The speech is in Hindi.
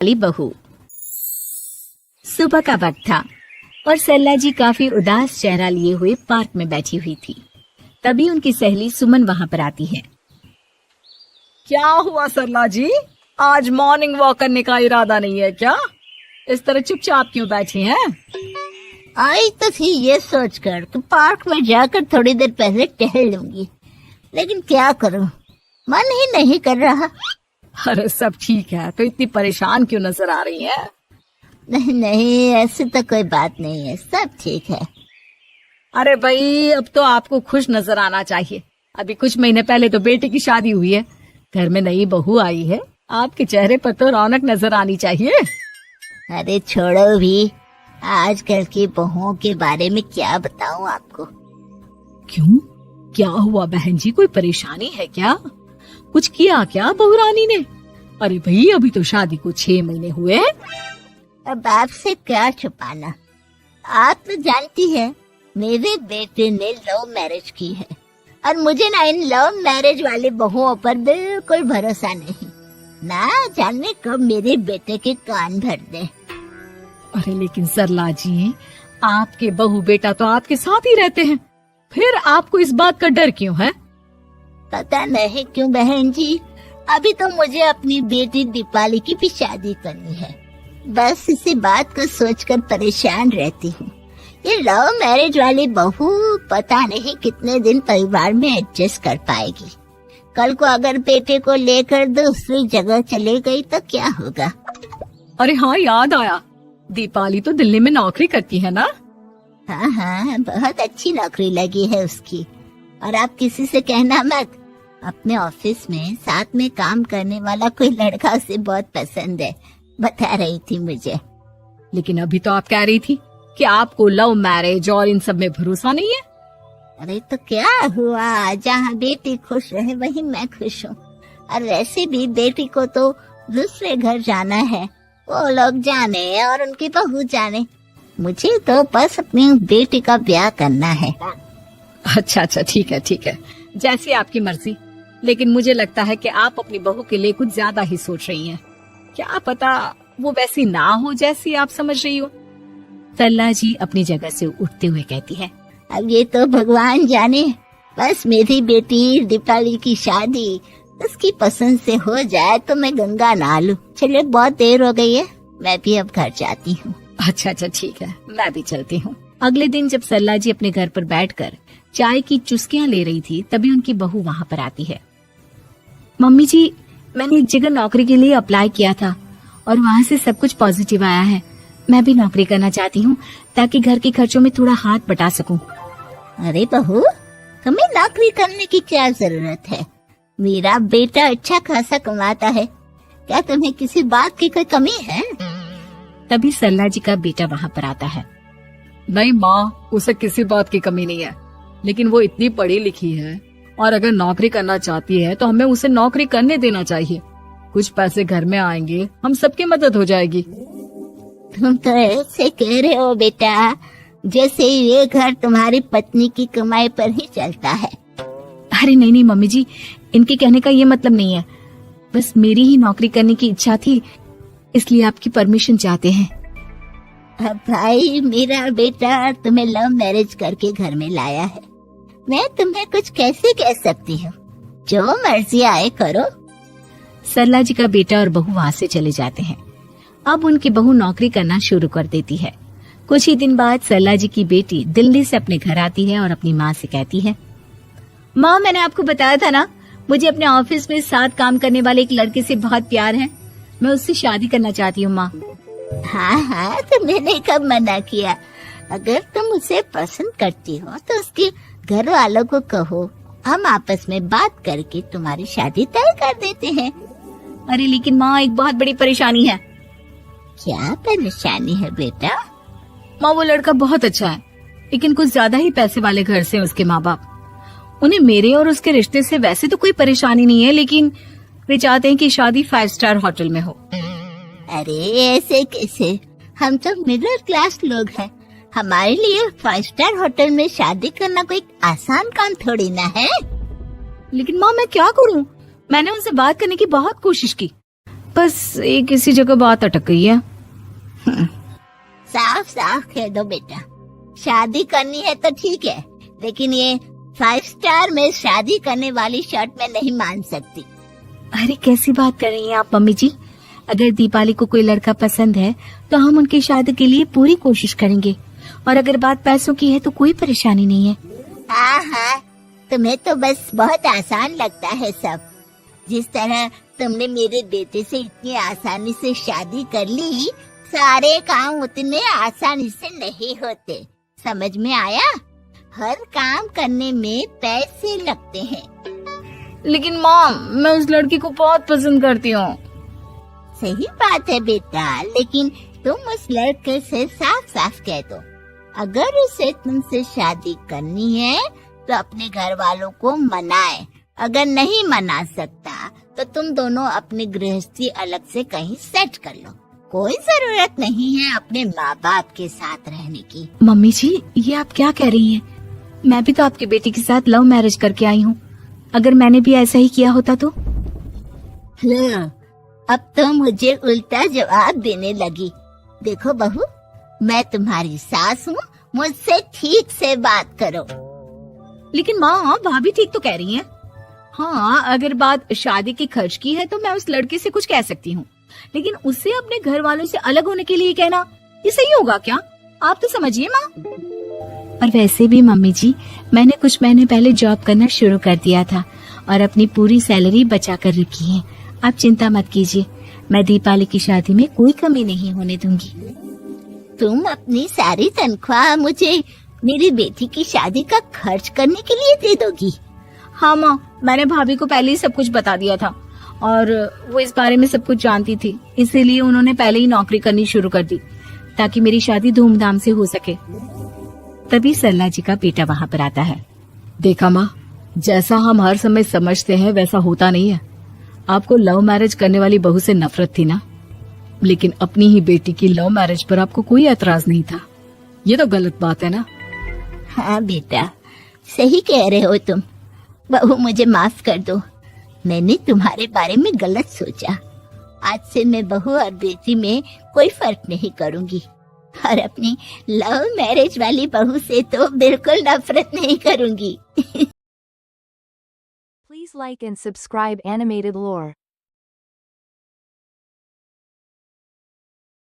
वाली बहू। सुबह का वक्त था और सरला जी काफी उदास चेहरा लिए हुए पार्क में बैठी हुई थी। तभी उनकी सहेली सुमन वहाँ पर आती है। क्या हुआ सरला जी, आज मॉर्निंग वॉक करने का इरादा नहीं है क्या? इस तरह चुपचाप क्यों बैठी हैं? आई तो थी ये सोचकर कि पार्क में जाकर थोड़ी देर पहले टहल लूंगी, लेकिन क्या करूं, मन ही नहीं कर रहा। अरे सब ठीक है, तो इतनी परेशान क्यों नजर आ रही है? नहीं नहीं, ऐसी तो कोई बात नहीं है, सब ठीक है। अरे भाई, अब तो आपको खुश नजर आना चाहिए। अभी कुछ महीने पहले तो बेटे की शादी हुई है, घर में नई बहू आई है, आपके चेहरे पर तो रौनक नजर आनी चाहिए। अरे छोड़ो भी, आजकल की बहुओं के बारे में क्या बताऊं आपको। क्यों, क्या हुआ बहन जी, कोई परेशानी है क्या? कुछ किया क्या बहू रानी ने? अरे भाई, अभी तो शादी को 6 महीने हुए हैं। अब आपसे क्या छुपाना, आप तो जानती है मेरे बेटे ने लव मैरिज की है और मुझे ना इन लव मैरिज वाली बहुओं पर बिल्कुल भरोसा नहीं। ना जाने कब मेरे बेटे के कान भर दे। अरे लेकिन सरला जी, आपके बहू बेटा तो आपके साथ ही रहते हैं, फिर आपको इस बात का डर क्यों है? पता नहीं क्यों बहन जी, अभी तो मुझे अपनी बेटी दीपाली की भी शादी करनी है। बस इसी बात को सोचकर परेशान रहती हूँ। ये लव मैरिज वाली बहू पता नहीं कितने दिन परिवार में एडजस्ट कर पाएगी। कल को अगर बेटे को लेकर दूसरी जगह चले गई तो क्या होगा? अरे हाँ, याद आया, दीपाली तो दिल्ली में नौकरी करती है ना? हाँ हाँ, बहुत अच्छी नौकरी लगी है उसकी। और आप किसी से कहना मत, अपने ऑफिस में साथ में काम करने वाला कोई लड़का उसे बहुत पसंद है, बता रही थी मुझे। लेकिन अभी तो आप कह रही थी कि आपको लव मैरिज और इन सब में भरोसा नहीं है। अरे तो क्या हुआ, जहाँ बेटी खुश रहे वहीं मैं खुश हूँ। और वैसे भी बेटी को तो दूसरे घर जाना है, वो लोग जाने और उनकी बहू जाने, मुझे तो बस अपनी बेटी का ब्याह करना है। अच्छा अच्छा, ठीक है ठीक है, जैसी आपकी मर्जी। लेकिन मुझे लगता है कि आप अपनी बहू के लिए कुछ ज्यादा ही सोच रही हैं। क्या पता वो वैसी ना हो जैसी आप समझ रही हो। सरला जी अपनी जगह से उठते हुए कहती है, अब ये तो भगवान जाने, बस मेरी बेटी दीपाली की शादी उसकी पसंद से हो जाए तो मैं गंगा नहा लूं। चलिए बहुत देर हो गई है, मैं भी अब घर जाती हूँ। अच्छा अच्छा ठीक है, मैं भी चलती हूँ। अगले दिन जब सरला जी अपने घर पर बैठकर चाय की चुस्कियां ले रही थी, तभी उनकी बहू वहाँ पर आती है। मम्मी जी, मैंने एक जगह नौकरी के लिए अप्लाई किया था और वहाँ से सब कुछ पॉजिटिव आया है। मैं भी नौकरी करना चाहती हूँ ताकि घर के खर्चों में थोड़ा हाथ बटा सकूं। अरे बहू, तुम्हें नौकरी करने की क्या जरूरत है? मेरा बेटा अच्छा खासा कमाता है, क्या तुम्हें किसी बात की कोई कमी है? तभी सरला जी का बेटा वहाँ पर आता है। नहीं माँ, उसे किसी बात की कमी नहीं है, लेकिन वो इतनी पढ़ी लिखी है और अगर नौकरी करना चाहती है तो हमें उसे नौकरी करने देना चाहिए। कुछ पैसे घर में आएंगे, हम सबकी मदद हो जाएगी। तुम तो ऐसे कह रहे हो बेटा जैसे ये घर तुम्हारी पत्नी की कमाई पर ही चलता है। अरे नहीं नहीं मम्मी जी, इनके कहने का ये मतलब नहीं है, बस मेरी ही नौकरी करने की इच्छा थी, इसलिए आपकी परमिशन चाहते हैं। अब भाई, मेरा बेटा तुम्हें लव मैरिज करके घर में लाया है, मैं तुम्हें कुछ कैसे कह सकती हूँ? जो मर्जी आए करो। सरला जी का बेटा और बहू वहाँ से चले जाते हैं। अब उनकी बहू नौकरी करना शुरू कर देती है। कुछ ही दिन बाद सरला जी की बेटी दिल्ली से अपने घर आती है और अपनी माँ से कहती है, माँ, मैंने आपको बताया था ना, मुझे अपने ऑफिस में साथ काम करने वाले एक लड़के से बहुत प्यार है, मैं उससे शादी करना चाहती हूँ। माँ, हाँ हाँ, तो मैंने कब मना किया? अगर तुम उसे पसंद करती हो तो उसके घर वालों को कहो, हम आपस में बात करके तुम्हारी शादी तय कर देते हैं। अरे लेकिन माँ, एक बहुत बड़ी परेशानी है। क्या परेशानी है बेटा? माँ, वो लड़का बहुत अच्छा है, लेकिन कुछ ज्यादा ही पैसे वाले घर से उसके माँ बाप। उन्हें मेरे और उसके रिश्ते से वैसे तो कोई परेशानी नहीं है, लेकिन वे चाहते हैं कि शादी 5 स्टार होटल में हो। अरे ऐसे कैसे, हम तो मिडिल क्लास लोग हैं, हमारे लिए 5 स्टार होटल में शादी करना कोई आसान काम थोड़ी ना है। लेकिन माँ, मैं क्या करूँ? मैंने उनसे बात करने की बहुत कोशिश की, बस एक इसी जगह बात अटक गई है। साफ साफ कह दो बेटा, शादी करनी है तो ठीक है, लेकिन ये 5 स्टार में शादी करने वाली शर्त मैं नहीं मान सकती। अरे कैसी बात कर रही हैं आप मम्मी जी? अगर दीपाली को कोई लड़का पसंद है तो हम उनकी शादी के लिए पूरी कोशिश करेंगे, और अगर बात पैसों की है तो कोई परेशानी नहीं है। हाँ हाँ, तुम्हें तो बस बहुत आसान लगता है सब। जिस तरह तुमने मेरे बेटे से इतनी आसानी से शादी कर ली, सारे काम उतने आसानी से नहीं होते। समझ में आया? हर काम करने में पैसे लगते हैं। लेकिन माँ, मैं उस लड़की को बहुत पसंद करती हूँ। सही बात है बेटा, लेकिन तुम उस लड़के से साफ साफ कह दो, अगर उसे तुमसे शादी करनी है तो अपने घर वालों को मनाए। अगर नहीं मना सकता तो तुम दोनों अपनी गृहस्थी अलग से कहीं सेट कर लो। कोई जरूरत नहीं है अपने माँ बाप के साथ रहने की। मम्मी जी, ये आप क्या कह रही हैं? मैं भी तो आपकी बेटी के साथ लव मैरिज करके आई हूँ। अगर मैंने भी ऐसा ही किया होता तो? लो, अब तो मुझे उल्टा जवाब देने लगी। देखो बहू, मैं तुम्हारी सास हूँ, मुझसे ठीक से बात करो। लेकिन माँ, भाभी ठीक तो कह रही हैं। हाँ, अगर बात शादी के खर्च की है तो मैं उस लड़के से कुछ कह सकती हूँ, लेकिन उससे अपने घर वालों से अलग होने के लिए कहना, ये सही होगा क्या? आप तो समझिए माँ। और वैसे भी मम्मी जी, मैंने कुछ महीने पहले जॉब करना शुरू कर दिया था और अपनी पूरी सैलरी बचा कर रखी है। आप चिंता मत कीजिए, मैं दीपाली की शादी में कोई कमी नहीं होने दूंगी। तुम अपनी सारी तनख्वाह मुझे मेरी बेटी की शादी का खर्च करने के लिए दे दोगी? हाँ माँ, मैंने भाभी को पहले ही सब कुछ बता दिया था और वो इस बारे में सब कुछ जानती थी, इसीलिए उन्होंने पहले ही नौकरी करनी शुरू कर दी ताकि मेरी शादी धूमधाम से हो सके। तभी सरला जी का बेटा वहाँ पर आता है। देखा माँ, जैसा हम हर समय समझते हैं वैसा होता नहीं है। आपको लव मैरिज करने वाली बहू से नफरत थी ना, लेकिन अपनी ही बेटी की लव मैरिज पर आपको कोई एतराज नहीं था। ये तो गलत बात है ना। हाँ बेटा, सही कह रहे हो तुम। बहू, मुझे माफ कर दो, मैंने तुम्हारे बारे में गलत सोचा। आज से मैं बहू और बेटी में कोई फर्क नहीं करूंगी, और अपनी लव मैरिज वाली बहू से तो बिल्कुल नफरत नहीं करूंगी। Please like and subscribe Animated Lore.